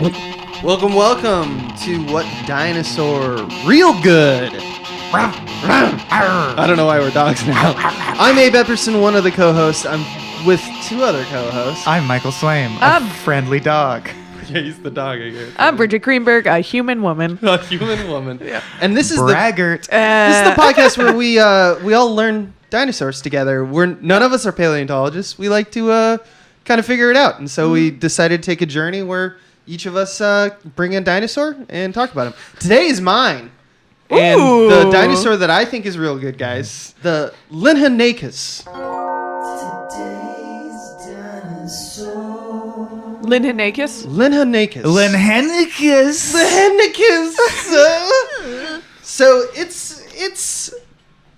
Welcome to What Dinosaur Real Good. I don't know why we're dogs now. I'm Abe Epperson, one of the co-hosts. I'm with two other co-hosts. I'm Michael Swaim, a friendly dog. Yeah, he's the dog again. I'm Bridgett Greenberg, a human woman. A human woman. Yeah. And this is Braggart. this is the podcast where we all learn dinosaurs together. None of us are paleontologists. We like to kind of figure it out, and so we decided to take a journey where each of us bring a dinosaur and talk about him. Today is mine. And Ooh. the dinosaur that I think is real good, guys, the Linhenykus. Linhenykus? Linhenykus. Linhenykus. Linhenykus. So it's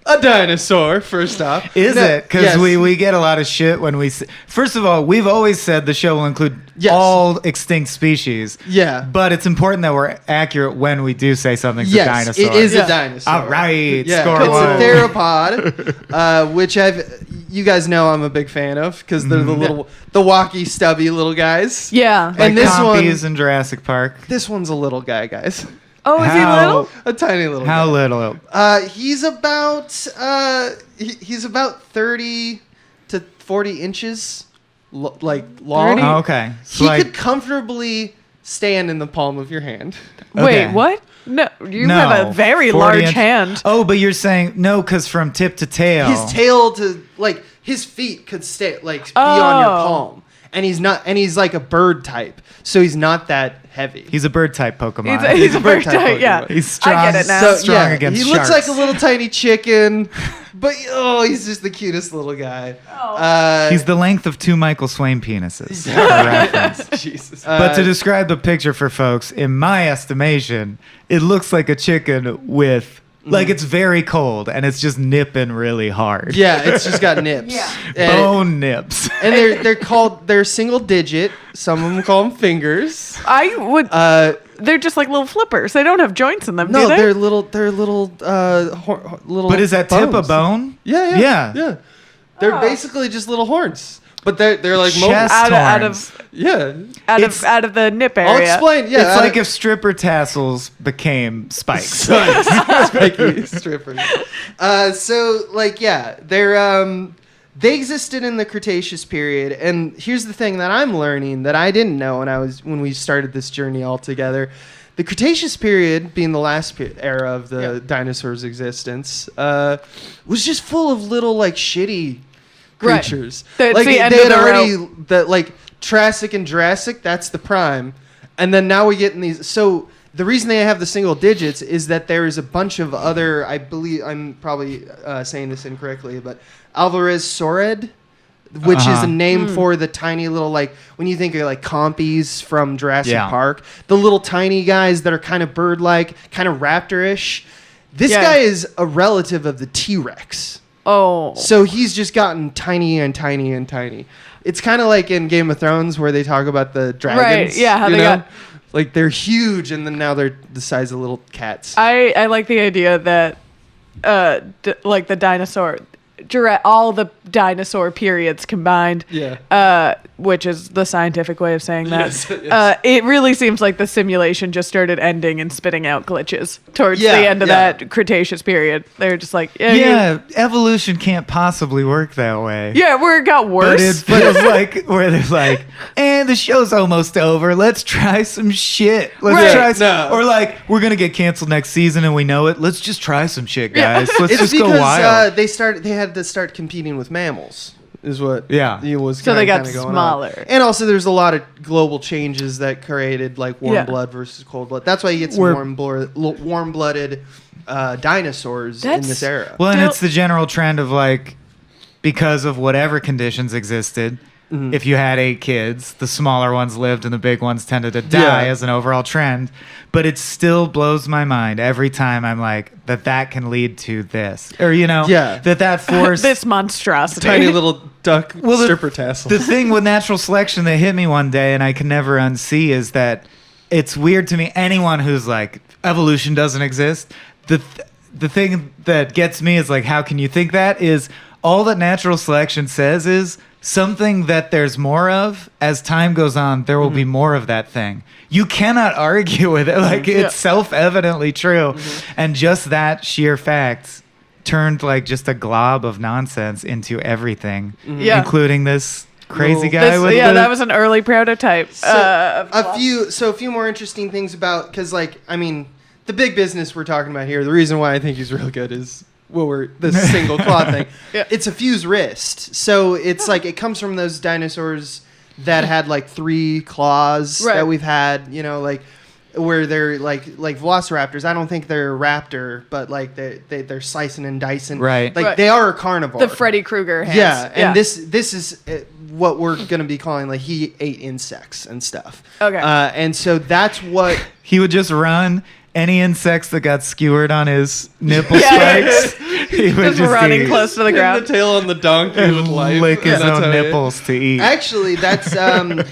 a dinosaur, first off. Is it? Because yes. we get a lot of shit when we... First of all, we've always said the show will include all extinct species. Yeah. But it's important that we're accurate when we do say something's a Yes, dinosaur. it is a dinosaur. All right, Yeah, score it's one. a theropod, which you guys know I'm a big fan of because they're the walky, stubby little guys. Yeah. Like and this Compies one, in Jurassic Park. this one's a little guy, guys. Oh, is he little? A tiny little. How guy. little? He's about he's about 30 to 40 inches, like long. 30? Oh, okay. So He like, could comfortably stand in the palm of your hand. Wait, what? No, you No, have a very 40 large inch- hand. Oh, but you're saying no, because from tip to tail. His tail to like his feet could stay like be on your palm, and he's not, and he's like a bird type, so he's not that heavy. He's a bird type Pokemon. He's a bird type type, yeah. Pokemon. He's strong. I get it now. So Strong against he looks sharks. like a little tiny chicken, but he's just the cutest little guy. He's the length of two Michael Swaim penises. For reference. Jesus. But to describe the picture for folks, in my estimation, it looks like a chicken with, like it's very cold and it's just nipping really hard. yeah, it's just got nips. Bone nips. And they're single digit. Some of them call them fingers. I would. They're just like little flippers. They don't have joints in them, No, do they? they're little little. But is that tip a bones. bone? Yeah. They're basically just little horns, but they're like Chest out horns. of yeah. out of the nip I'll area. explain. Yeah, It's like if stripper tassels became spikes. spiky strippers. So like they existed in the Cretaceous period, and here's the thing that I'm learning that I didn't know when we started this journey all together. The Cretaceous period, being the last era of the dinosaurs' existence, was just full of little like shitty Right. creatures. That's Like the end they of had the already rope. that like Triassic and Jurassic. That's the prime, and then now we get in these. So the reason they have the single digits is that there is a bunch of other. I believe I'm probably saying this incorrectly, but Alvarez Saurid, which is a name for the tiny little, like when you think of like Compies from Jurassic Park, the little tiny guys that are kind of bird-like, kind of raptor-ish. This guy is a relative of the T-Rex. Oh. So he's just gotten tiny and tiny and tiny. It's kind of like in Game of Thrones where they talk about the dragons. Right, yeah, how you they know? got... Like they're huge, and then now they're the size of little cats. I like the idea that, like the dinosaur, all the dinosaur periods combined. Yeah. Which is the scientific way of saying that. Yes. It really seems like the simulation just started ending and spitting out glitches towards the end of that Cretaceous period. They're just like, Yeah, evolution can't possibly work that way. where it got But worse. but it's like where they're like, the show's almost over. Let's try some shit. Let's try some, or like we're gonna get canceled next season and we know it. Let's just try some shit, guys. Let's It's just because go wild. they had to start competing with mammals. Is what was So they got kinda going smaller. on. And also there's a lot of global changes that created like warm blood versus cold blood. That's why you get some warm-blooded dinosaurs in this era. Well, and it's the general trend of like, because of whatever conditions existed, if you had 8 kids, the smaller ones lived and the big ones tended to die as an overall trend. But it still blows my mind every time I'm like, that can lead to this. Or, that force... this monstrosity. Tiny little duck stripper tassel. The thing with natural selection that hit me one day and I can never unsee is that it's weird to me. Anyone who's like, evolution doesn't exist, the thing that gets me is like, how can you think that? Is all that natural selection says is something that there's more of, as time goes on, there will be more of that thing. You cannot argue with it. Like, it's self-evidently true. And just that sheer fact turned like just a glob of nonsense into everything, including this crazy guy with that was an early prototype. A few more interesting things about, because like, I mean, the big business we're talking about here, the reason why I think he's real good is the single claw thing. It's a fused wrist. So it's like, it comes from those dinosaurs that had like 3 claws that we've had, you know, like where they're like velociraptors. I don't think they're a raptor, but like they're slicing and dicing. Right. Like they are a carnivore. The Freddy Krueger hands. Yeah. And this is what we're going to be calling, like, he ate insects and stuff. Okay. And so that's what he would just run any insects that got skewered on his nipple spikes. He would just running close to the ground. the tail on the donkey with life. Lick his own nipples to eat. Actually, that's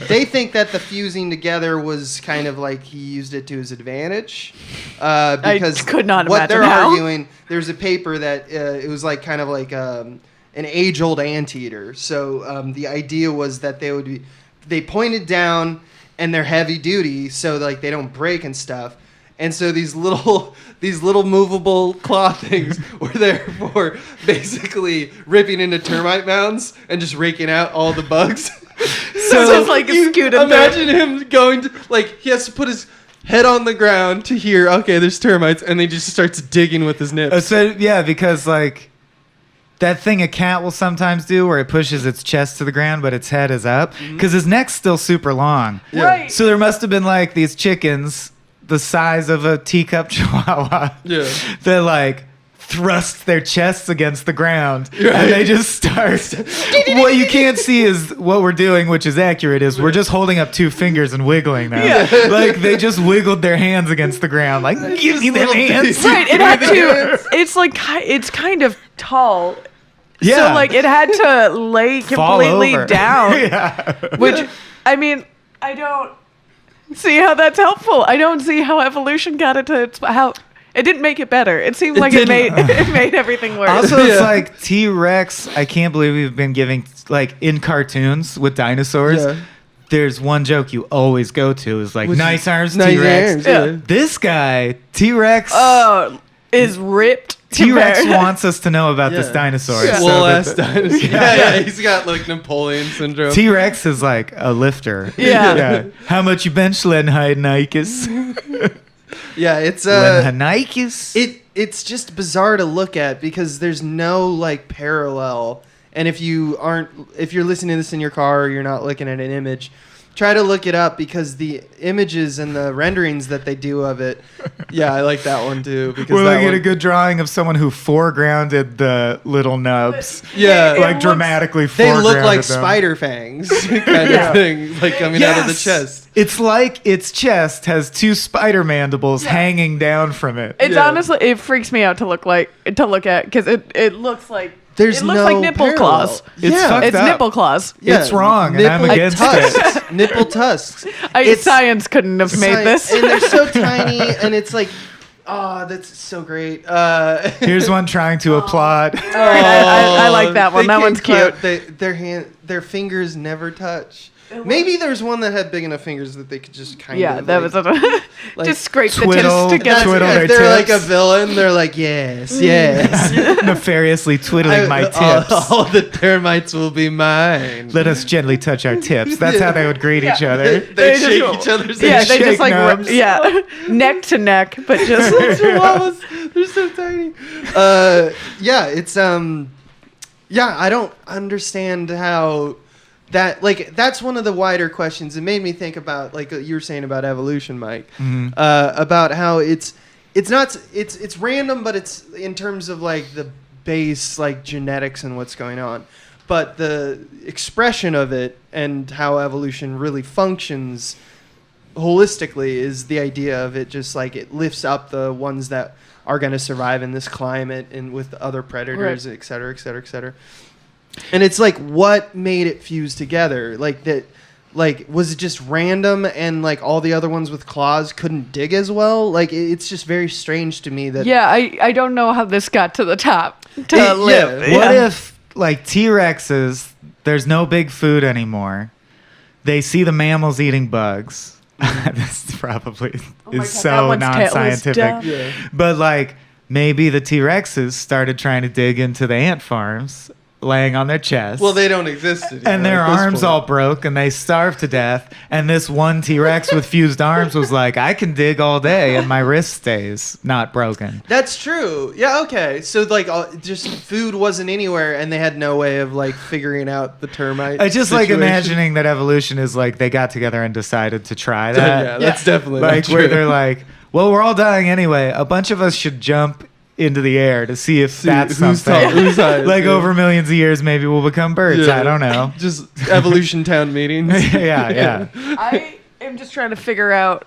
they think that the fusing together was kind of like he used it to his advantage. Because I could not what imagine they're how. arguing, there's a paper that it was like kind of like an age-old anteater. So the idea was that they pointed down and they're heavy duty, so like they don't break and stuff. And so these little movable claw things were there for basically ripping into termite mounds and just raking out all the bugs. So just like a scooter. Imagine him going to, like, he has to put his head on the ground to hear, okay, there's termites, and then he just starts digging with his nips. Because like that thing a cat will sometimes do where it pushes its chest to the ground but its head is up because his neck's still super long. Yeah. Right. So there must have been like these chickens the size of a teacup chihuahua that like thrust their chests against the ground and they just start. What you can't see is what we're doing, which is accurate, is we're just holding up 2 fingers and wiggling them. Like they just wiggled their hands against the ground, like give me them hands. Right, it had to. It's like it's kind of tall. Yeah. So like it had to lay completely down. Which, I mean, I don't see how that's helpful. I don't see how evolution got it to how it didn't make it better. It seemed like it made everything worse. Also, it's like T-Rex. I can't believe we've been giving, like, in cartoons with dinosaurs. Yeah. There's one joke you always go to is like, nice arms, nice T-Rex. arms, yeah. This guy, T-Rex. Is ripped. T-Rex wants us to know about this dinosaur. Swole-ass dinosaur. Yeah, he's got like Napoleon syndrome. T-Rex is like a lifter. Yeah. How much you bench, Linhenykus? Yeah, it's Linhenykus. It's just bizarre to look at because there's no like parallel. And if you're listening to this in your car or you're not looking at an image, try to look it up because the images and the renderings that they do of it. Yeah, I like that one too. Because we're looking at a good drawing of someone who foregrounded the little nubs. Yeah, like dramatically they foregrounded look like them. spider fangs kind of thing, like coming out of the chest. It's like its chest has 2 spider mandibles hanging down from it. It's honestly, it freaks me out to look at because it looks like. There's it looks no like nipple parallel. claws. It's nipple claws. Yeah. It's wrong, and I'm against tusks. it. Nipple tusks. Science couldn't have made this. And they're so tiny, and it's like, oh, that's so great. Here's one trying to applaud. I like that one. That one's cute. Their fingers never touch. Maybe there's one that had big enough fingers that they could just kind of. That was just scrape the twiddle, tips together. twiddle their If they're like tips. a villain, they're like, yes, yes. Nefariously twiddling my tips. All the termites will be mine. Let us gently touch our tips. That's how they would greet each other. They shake each other's Yeah, they just shake nubs. neck to neck, but just they're so tiny. It's I don't understand how that, like, that's one of the wider questions. It made me think about, like you were saying about evolution, Mike, about how it's random, but it's in terms of like the base, like genetics and what's going on. But the expression of it and how evolution really functions holistically is the idea of it just like it lifts up the ones that are going to survive in this climate and with other predators, et cetera, et cetera, et cetera. And it's like, what made it fuse together? Like that, like, was it just random and like all the other ones with claws couldn't dig as well? Like, it's just very strange to me that. Yeah, I don't know how this got to the top to live. What if like T-Rexes, There's no big food anymore. They see the mammals eating bugs. This probably is so non-scientific. Yeah. But like maybe the T-Rexes started trying to dig into the ant farms, laying on their chests. Well, they don't exist anymore. And their at this arms point. all broke and they starved to death. And this one T-Rex with fused arms was like, I can dig all day and my wrist stays not broken. That's true. Yeah, okay. So, like, just food wasn't anywhere, and they had no way of, like, figuring out the termite I just situation. like imagining that evolution is like they got together and decided to try that. Yeah, that's definitely like not true. where they're like, well, we're all dying anyway. A bunch of us should jump into the air to see if that's who's something. who's highest, like yeah. over millions of years, maybe we'll become birds. Yeah. I don't know. Just evolution town meetings. yeah. I am just trying to figure out.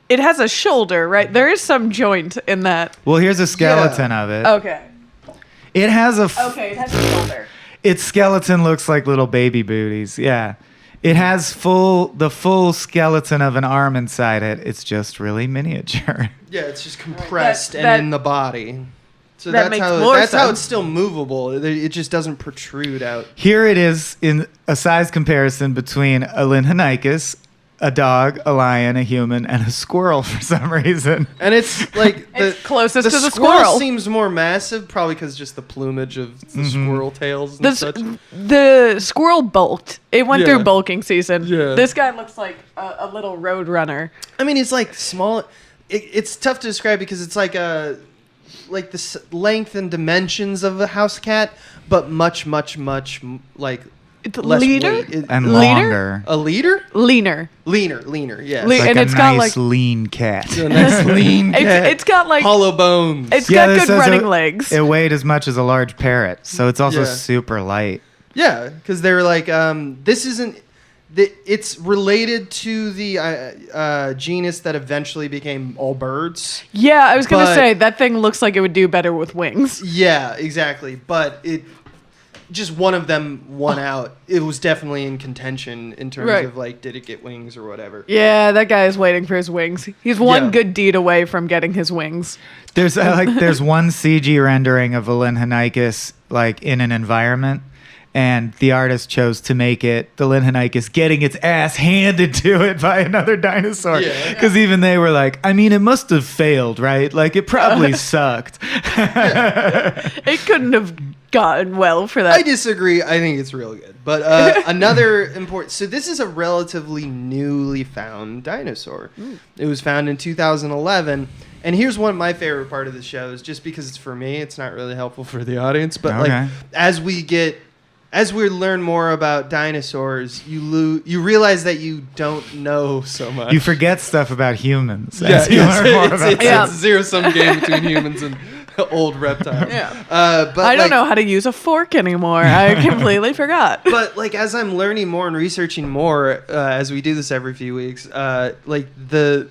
It has a shoulder, right? There is some joint in that. Well, here's a skeleton of it. Okay. It has a. Okay, it has a shoulder. Its skeleton looks like little baby booties. Yeah. It has the full skeleton of an arm inside it. It's just really miniature. Yeah, it's just compressed That- and in the body. So that that's makes how more that's how sense. it's still movable. It just doesn't protrude out. Here it is in a size comparison between a Linhenykus, a dog, a lion, a human, and a squirrel for some reason. And it's like It's closest to the squirrel squirrel. seems more massive, probably because just the plumage of the squirrel tails and The, such. the squirrel bulked. It went Yeah. through bulking season. Yeah. This guy looks like a little road runner. I mean, it's like small. It's tough to describe because it's like like the length and dimensions of a house cat, but much like It's less leaner? weight. And Leaner? longer. A leader? Leaner. Leaner. Yeah. Le- Like and a it's got, nice like- lean cat. a nice lean cat. It's got like hollow bones. it's Yeah, got this good says running it- legs. It weighed as much as a large parrot, so it's also Yeah. super light. Yeah, because they're like, this isn't. It's related to the genus that eventually became all birds. Yeah, I was gonna But- say that thing looks like it would do better with wings. Yeah, exactly. But it just one of them won out. It was definitely in contention in terms Right. of like, did it get wings or whatever? Yeah, that guy is waiting for his wings. He's one Yeah. good deed away from getting his wings. There's one CG rendering of a Linhenykus like in an environment, and the artist chose to make it the Linhenykus getting its ass handed to it by another dinosaur. Yeah. Because even they were like, I mean, it must have failed, right? Like it probably sucked. It couldn't have gotten well for that. I disagree. I think it's real good. But another important. So this is a relatively newly found dinosaur. It was found in 2011. And here's one of my favorite part of the show is just because it's for me. It's not really helpful for the audience. But Okay. like as we learn more about dinosaurs, you realize that you don't know so much. You forget stuff about humans. Yeah, as you learn more about it's Yeah. a zero-sum game between humans and old reptiles. Yeah. But I don't like, know how to use a fork anymore. I completely forgot. But like as I'm learning more and researching more, as we do this every few weeks, like the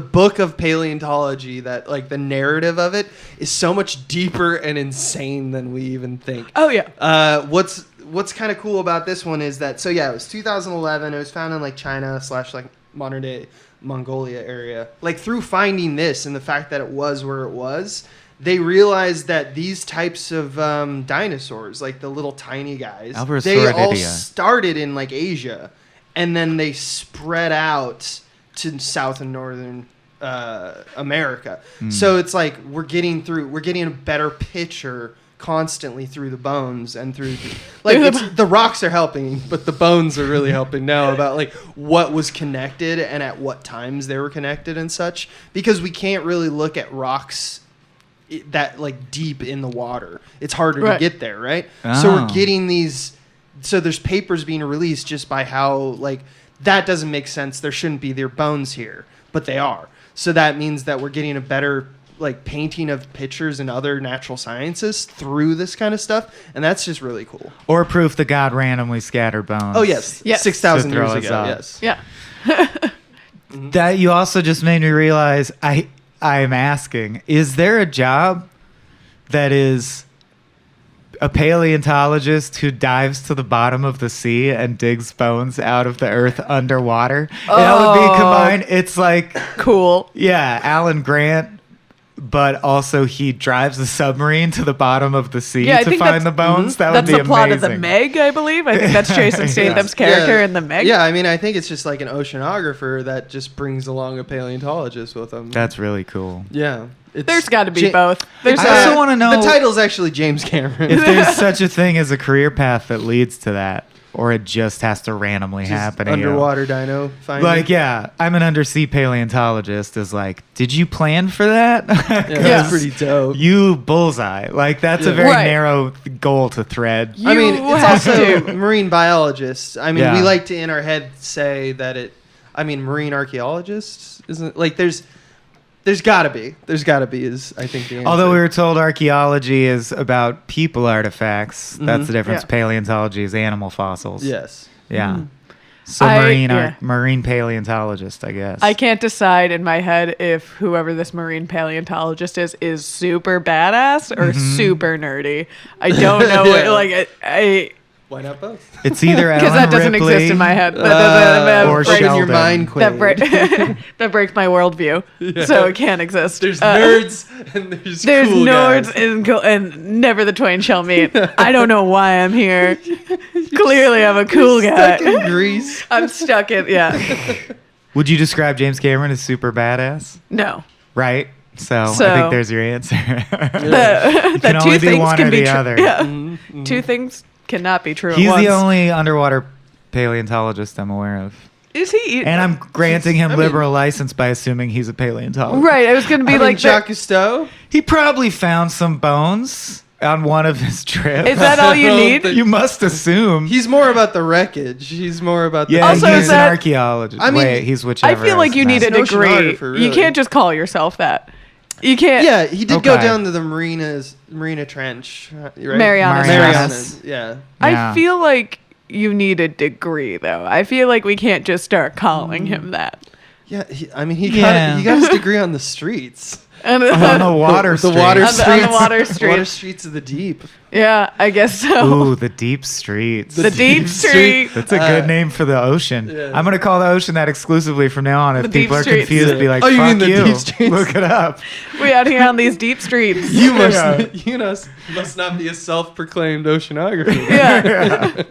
book of paleontology, that like the narrative of it is so much deeper and insane than we even think. Oh yeah. What's kind of cool about this one is that it was 2011. It was found in like China / like modern day Mongolia area. Like through finding this and the fact that it was where it was, they realized that these types of dinosaurs, like the little tiny guys, they all Alberosaurididea. started in like Asia, and then they spread out to South and Northern America. So it's like we're getting a better picture constantly through the bones and through the rocks are helping, but the bones are really helping now about like what was connected and at what times they were connected and such, because we can't really look at rocks that like deep in the water. It's harder to Right. get there, right? Oh. So we're getting these. So there's papers being released just by how like that doesn't make sense. There shouldn't be their bones here, but they are. So that means that we're getting a better like painting of pictures and other natural sciences through this kind of stuff, and that's just really cool. Or proof that God randomly scattered bones. Oh yes, Yes. 6,000 To throw years us ago. off. Yes. Yeah. That you also just made me realize I'm asking, is there a job that is a paleontologist who dives to the bottom of the sea and digs bones out of the earth underwater? That would be combined. It's like, Cool. yeah, Alan Grant but also he drives the submarine to the bottom of the sea Yeah, I to think find the bones. That would That's be the plot of the amazing. Meg, I believe. I think that's Jason Statham's character in the Meg. Yeah, I mean, I think it's just like an oceanographer that just brings along a paleontologist with him. That's really cool. Yeah. There's got to be both. There's I also want to know the title's actually James Cameron. if there's such a thing as a career path that leads to that, or it just has to randomly Just happen. underwater dino finding. Like, yeah, I'm an undersea paleontologist. Is like, did you plan for that? Yeah, that's pretty dope. You bullseye. Like, that's a Yeah. very Right. narrow goal to thread. I mean, You it's have also to. marine biologists. I mean, Yeah. we like to in our head say that it. I mean, marine archaeologists isn't like there's gotta be is I think the answer. Although we were told archaeology is about people artifacts, that's the difference. Yeah. Paleontology is animal fossils. yes. Yeah. So marine paleontologist, I guess. I can't decide in my head if whoever this marine paleontologist is super badass or super nerdy. I don't know. Yeah. I Why not both? It's either because Ellen that doesn't Ripley exist in my head. or Right in your Sheldon. mind, That, Quaid. that breaks my worldview, so it can't exist. There's nerds and there's There's cool nerds guys. and never the twain shall meet. I don't know why I'm here. Clearly, I'm a cool guy. Stuck in Greece. I'm stuck in Would you describe James Cameron as super badass? No. Right? So I So- think there's your answer. That can two only be things one can or be the true. other. Yeah. Two things cannot be true at He's once. the only underwater paleontologist I'm aware of. Is he? And I'm granting him I mean- liberal license by assuming he's a paleontologist. Right. I was going to be I mean, like, Jacques Cousteau. He probably found some bones on one of his trips. is that all you I don't need? think- You must assume. He's more about the wreckage. He's more about the yeah, Also, he's is an that- archaeologist. I mean, Wait, he's whichever. I feel like you need a He's an degree. oceanographer, You really. can't just call yourself that. You can't. Yeah, he did go Okay. down to the Marina Trench, right? Marianas. Marianas. Yeah. Yeah. I feel like you need a degree, though. I feel like we can't just start calling him that. Yeah, I mean, he Yeah. got his degree on the streets. And on the water the street. water On the streets. water Water streets. streets of the deep. yeah, I guess so. Ooh, the deep streets. the deep street. That's a good name for the ocean. yeah. I'm gonna call the ocean that exclusively from now on. If The deep people are streets. confused, Yeah. be like, Oh, you "Fuck mean the you." deep streets? Look it up. We out here on these deep streets. You must, Yeah. must not be a self-proclaimed oceanographer. Yeah.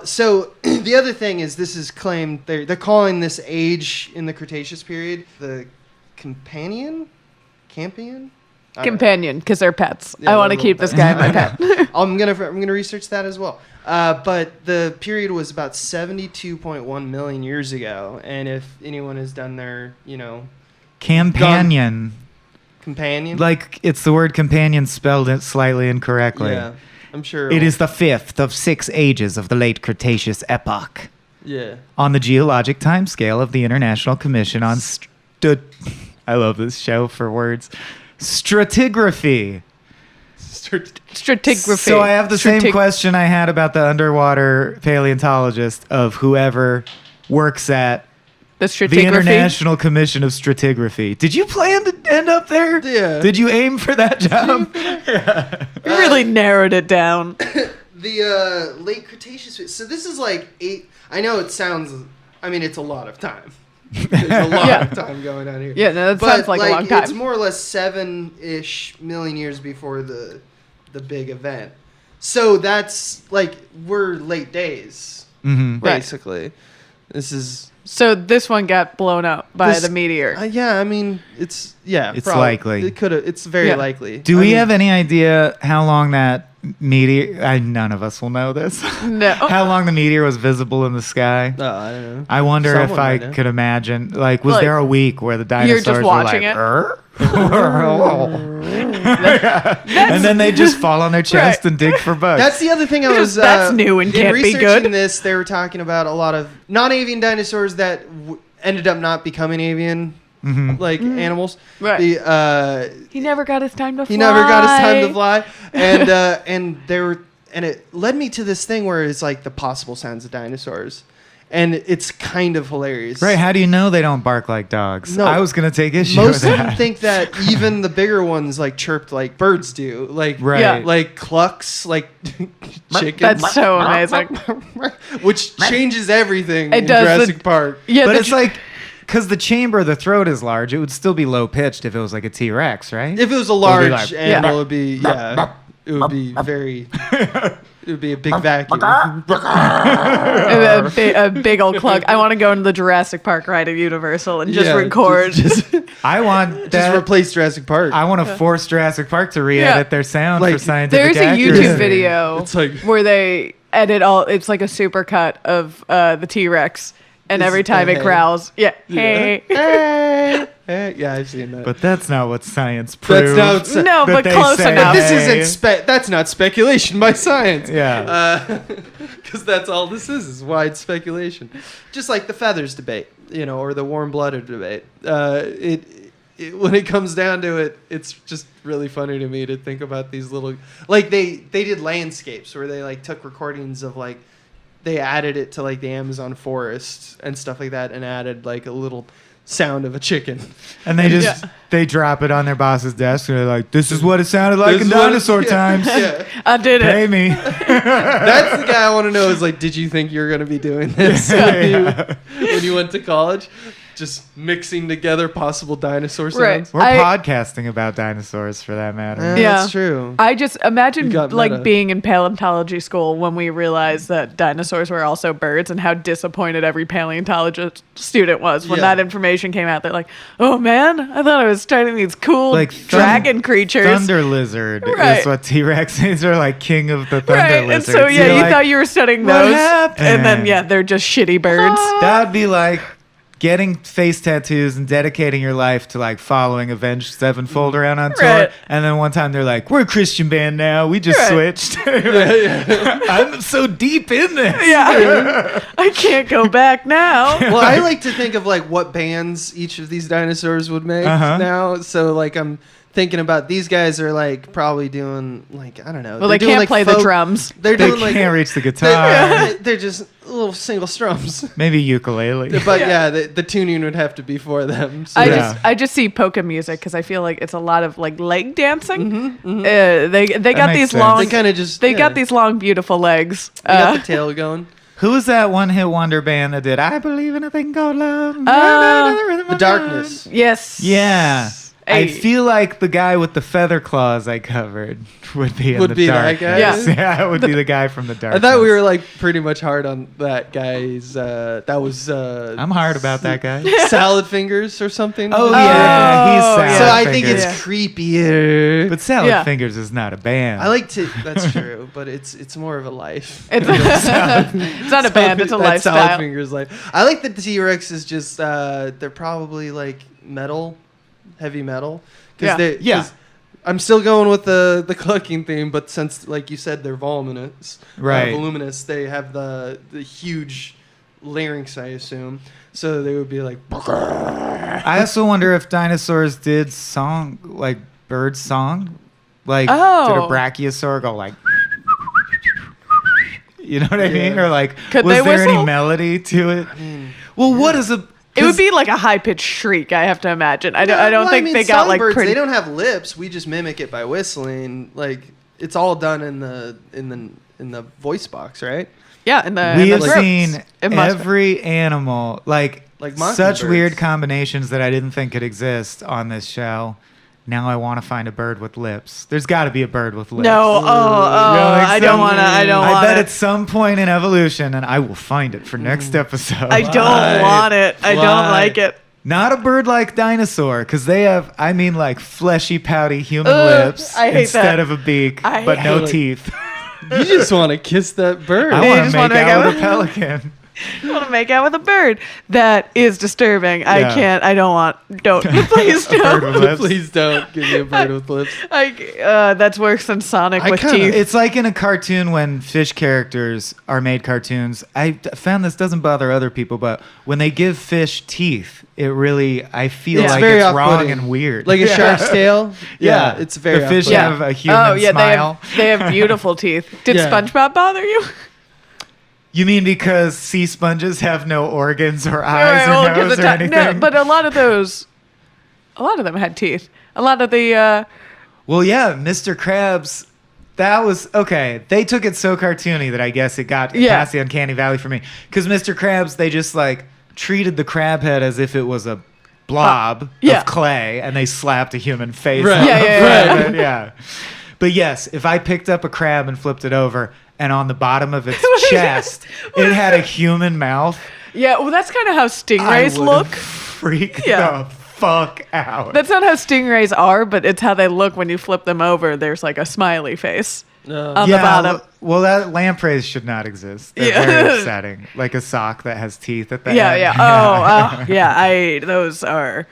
So the other thing is, this is claimed they're calling this age in the Cretaceous period the Campion. I don't know. Companion, because they're pets. Yeah, I want to they're keep little this guy my pet. I'm gonna research that as well. But the period was about 72.1 million years ago, and if anyone has done their, Companion. companion, Like it's the word companion spelled it slightly incorrectly. yeah, I'm sure It is the fifth of 6 ages of the late Cretaceous epoch Yeah, on the geologic timescale of the International Commission on I love this show for words. Stratigraphy. Stratigraphy. So I have the same question I had about the underwater paleontologist of whoever works at The the stratigraphy. International Commission of Stratigraphy. Did you plan to end up there? Yeah. Did you aim for that job? We really narrowed it down. the late Cretaceous. So this is like 8. I know it sounds. I mean, it's a lot of time. There's a lot Yeah. of time going on here. Yeah, no, that But, sounds like a long time. It's more or less 7-ish million years before the big event. So that's like we're late days, Mhm. Right. basically. This is So this one got blown up by This- the meteor. yeah. I mean, it's probably. likely. It could have. It's very Yeah. likely. Do I we mean, have any idea how long that meteor? None of us will know this. No. How long the meteor was visible in the sky? Oh, I don't know. I wonder if Someone I might know. could imagine. Like, was Like, there a week where the dinosaurs just watching were it? like, and then they just fall on their chest Right. and dig for bugs? That's the other thing I was. That's new and in can't be researching good. this, they were talking about a lot of non-avian dinosaurs that ended up not becoming avian, like animals. Right. The, He never got his time to fly. he never got his time to fly, and it led me to this thing where it's like the possible sounds of dinosaurs, and it's kind of hilarious. Right? How do you know they don't bark like dogs? No. I was gonna take issue Most with of them that. think that even the bigger ones like chirped like birds do, like Right. Yeah. like clucks like chickens. That's so amazing. Which changes everything It in does. Jurassic Park. Yeah, But the it's like because the chamber of the throat is large, it would still be low pitched if it was like a T-Rex, right? If it was a large animal, it would be very. It would be a big vacuum. a big old cluck. I want to go into the Jurassic Park ride at Universal and just record. I want just replace Jurassic Park. I want to force Jurassic Park to re-edit their sound for scientific There's a accuracy. YouTube video where they edit all. It's like a super cut of the T-Rex, and every time it growls, hey. Yeah, I've seen that. But that's not what science proves. But close enough. This isn't that's not speculation by science. Yeah. Because that's all this is wide speculation. Just like the feathers debate, or the warm-blooded debate. When it comes down to it, it's just really funny to me to think about these little, like they did landscapes where they like took recordings of like, they added it to like the Amazon forest and stuff like that, and added like a little sound of a chicken, and they just they drop it on their boss's desk and they're like, this is what it sounded like in dinosaur times. I did it. Pay me. That's the guy I want to know is like, did you think you were going to be doing this when you went to college? Just mixing together possible dinosaur sounds. We're podcasting about dinosaurs for that matter. That's true. I just imagine like being in paleontology school when we realized that dinosaurs were also birds, and how disappointed every paleontologist student was when that information came out. They're like, oh man, I thought I was studying these cool like dragon creatures. Thunder lizard is what T-Rexes are, like king of the thunder lizards. And so you thought you were studying those, and then they're just shitty birds. That'd be like getting face tattoos and dedicating your life to like following Avenged Sevenfold around on tour, and then one time they're like, we're a Christian band now, we just switched. I'm so deep in this. I can't go back now. Well, I like to think of like what bands each of these dinosaurs would make now. So like I'm thinking about these guys are like probably doing like, I don't know. Well, they can't like play the drums. They can't reach the guitar. They're just little single strums. Maybe ukulele. But the tuning would have to be for them. So I just see polka music because I feel like it's a lot of like leg dancing. They got these long. They kind of just. They got these long, beautiful legs. They got the tail going. Who was that one-hit wonder band that did "I Believe in a Thing Called Love"? The Darkness. Yes. Yeah. I feel like the guy with the feather claws I covered would be that guy. Yeah, it would be the guy from the Darkness. I thought we were like pretty much hard on that guy's. That was. I'm hard about that guy. Salad Fingers or something. Oh yeah, he's Salad So I Fingers. think it's creepier. But Salad Fingers is not a band. I like to. That's true, but it's more of a life. It's not a band. It's a lifestyle. Salad Fingers life. I like that the T-Rex is just. They're probably like metal. Heavy metal, because I'm still going with the clucking theme, but since like you said they're voluminous, voluminous, they have the huge larynx, I assume, so they would be like. I also wonder if dinosaurs did song like bird song, like did a brachiosaur go like. You know what I mean? Or like, was there any melody to it? Well, what is a It would be like a high-pitched shriek, I have to imagine. I don't think they got like pretty. They don't have lips. We just mimic it by whistling. Like it's all done in the voice box, right? Yeah, we have seen every animal like such weird combinations that I didn't think could exist on this show. Now I want to find a bird with lips. There's got to be a bird with lips. No, I don't want to. I bet at some point in evolution, and I will find it for next episode. I don't want it. I don't like it. Not a bird like dinosaur, because they have, like fleshy, pouty human lips instead of a beak, but no teeth. You just want to kiss that bird. I want to make out with a pelican. I want to make out with a bird. That is disturbing. Yeah. I can't. I don't want. Don't. Please don't. Please don't give me a bird with lips. That's worse than Sonic with teeth. It's like in a cartoon when fish characters are made cartoons. I found this doesn't bother other people, but when they give fish teeth, it really, I feel like it's wrong and weird. Like a shark's tail? Yeah, it's very the fish have a human smile. They have beautiful teeth. Did SpongeBob bother you? You mean because sea sponges have no organs or eyes or nose or anything? No, but a lot of them had teeth. A lot of the... Well, yeah, Mr. Krabs, that was... Okay, they took it so cartoony that I guess it got past the uncanny valley for me. Because Mr. Krabs, they just like treated the crab head as if it was a blob Yeah. of clay, and they slapped a human face Right. on Yeah, the yeah, front yeah. of it. Yeah. But yes, if I picked up a crab and flipped it over, and on the bottom of its chest, it had a human mouth, Yeah, well, that's kind of how stingrays I would look. freak Yeah. the fuck out. That's not how stingrays are, but it's how they look when you flip them over. There's like a smiley face on the bottom. Well, that lampreys should not exist. They're Yeah. very upsetting. Like a sock that has teeth at the Yeah, end. yeah. Oh, yeah. Those are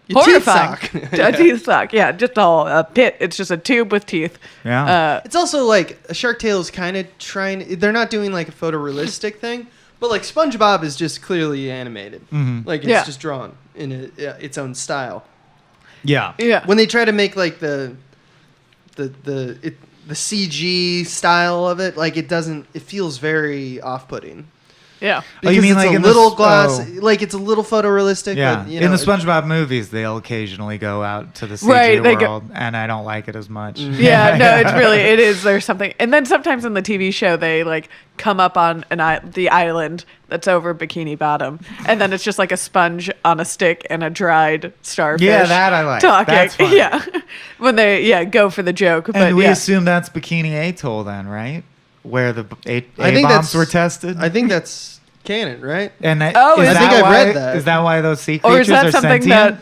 Your teeth horrifying. sock. A teeth sock. Yeah, just a pit. It's just a tube with teeth. Yeah. It's also like a Shark Tale is kind of trying. They're not doing like a photorealistic thing, but like SpongeBob is just clearly animated. Like it's Yeah. just drawn in its own style. Yeah. Yeah. When they try to make like the CG style of it, like it doesn't. It feels very off-putting. Yeah. Oh, you Because mean it's like a in the little s- glass, oh. like it's a little photorealistic. Yeah. But, you know, In the SpongeBob movies, they'll occasionally go out to the CG Right, they go- world, and I don't like it as much. Yeah, no, it is. There's something, and then sometimes in the TV show they like come up on the island that's over Bikini Bottom, and then it's just like a sponge on a stick and a dried starfish. Yeah, that I like. Talking, That's funny. yeah, when they go for the joke, but And we yeah. assume that's Bikini Atoll then, right? Where the I think A-bombs that's were tested? I think that's canon, right? And that, Oh, is I that think I why, read that. Is that why those sea or creatures is that are something sentient?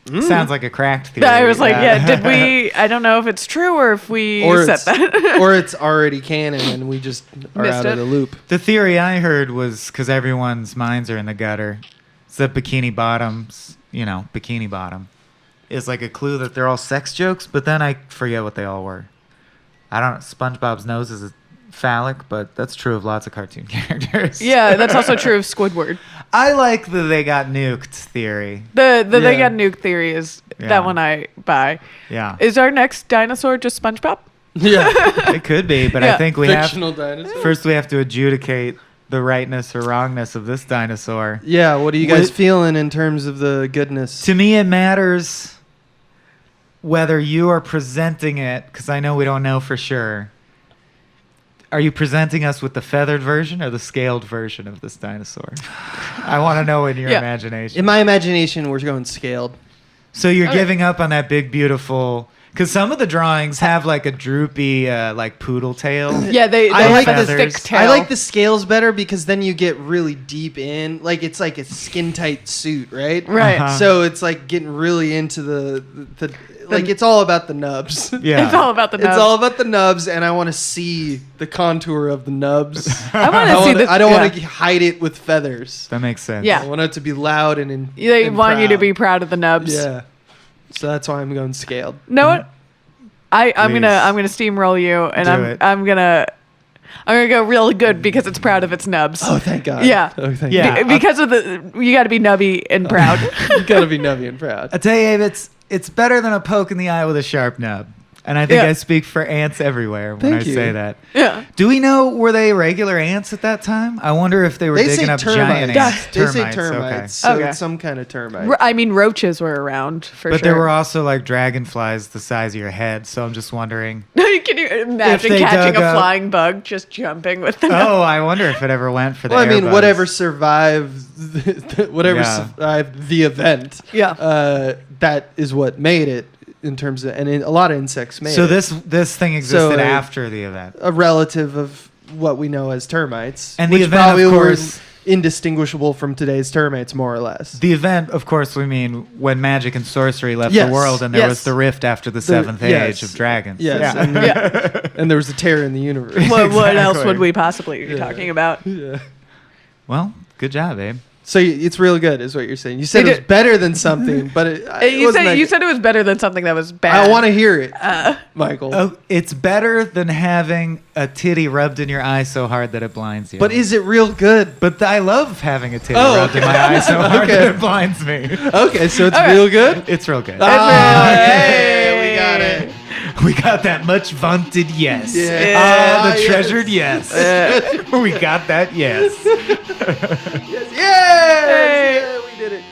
that Sounds like a cracked theory. I was like, yeah, did we? I don't know if it's true or if we Or said it's, that. or it's already canon and we just are Missed out it. of the loop. The theory I heard was because everyone's minds are in the gutter. It's that Bikini Bottoms, Bikini Bottom, is like a clue that they're all sex jokes. But then I forget what they all were. I don't. SpongeBob's nose is phallic, but that's true of lots of cartoon characters. Yeah, that's also true of Squidward. I like the they got nuked theory. The they Yeah. got nuke theory is Yeah. that one I buy. Yeah, Is our next dinosaur just SpongeBob? Yeah. it could be, but I Yeah. think we Fictional dinosaur. first we have to adjudicate the rightness or wrongness of this dinosaur. Yeah, what are you guys What- feeling in terms of the goodness? To me, it matters whether you are presenting it, because I know we don't know for sure. Are you presenting us with the feathered version or the scaled version of this dinosaur? I want to know in your Yeah. imagination. In my imagination, we're going scaled. So you're Okay. giving up on that big, beautiful... Because some of the drawings have like a droopy, like poodle tail. Yeah, they I have like like a feathers. thick tail. I like the scales better because then you get really deep in. Like it's like a skin tight suit, right? Right. Uh-huh. So it's like getting really into the like it's all about the nubs. Yeah. It's all about the nubs. It's all about the nubs, and I want to see the contour of the nubs. I want to see the. I don't yeah. want to hide it with feathers. That makes sense. Yeah. I want it to be loud and They and want you to proud. be proud of the nubs. Yeah. So that's why I'm going scaled. Know what? I'm Please. gonna steamroll you, and Do it. I'm gonna go real good because it's proud of its nubs. Oh, thank God. Yeah. Oh, thank Yeah. God. Because of you got to be nubby and proud. You gotta be nubby and proud. I tell you, Abe, it's better than a poke in the eye with a sharp nub. And I think Yeah. I speak for ants everywhere when Thank I you. say that. Yeah. Do we know, were they regular ants at that time? I wonder if they were They digging say up termites. giant ants. They say okay. termites. So Okay. it's some kind of termite. I mean, roaches were around for But sure. there were also like dragonflies the size of your head. So I'm just wondering. Can you imagine they catching dug a up- flying bug just jumping with the Oh, I wonder if it ever went for the Well, I mean, airbugs. whatever survived, whatever Yeah. survived the event. Yeah. That is what made it in terms of, and a lot of insects made So it. this thing existed So, after the event. A relative of what we know as termites, And the which event, probably of were course- indistinguishable from today's termites, more or less. The event, of course, we mean when magic and sorcery left Yes. the world and there Yes. was the rift after the The- seventh yes. age of dragons. Yes, Yeah. and, Yeah. and there was a tear in the universe. What else Exactly. would we possibly be Yeah. talking about? Yeah. Well, good job, Abe. So it's real good, is what you're saying. You said We it was did- better than something, but it You wasn't said that you good. said it was better than something that was bad. I want to hear it, Michael. Oh, it's better than having a titty rubbed in your eye so hard that it blinds you. But is it real good? But I love having a titty Oh, rubbed in okay. my eye so hard Okay. that it blinds me. Okay, so it's Okay. real good. It's real good. Ah, real- hey, we got it. We got that much vaunted yes. Yeah. Ah, the Yes. treasured yes. We got that yes. Yes. Hey. Yeah, we did it.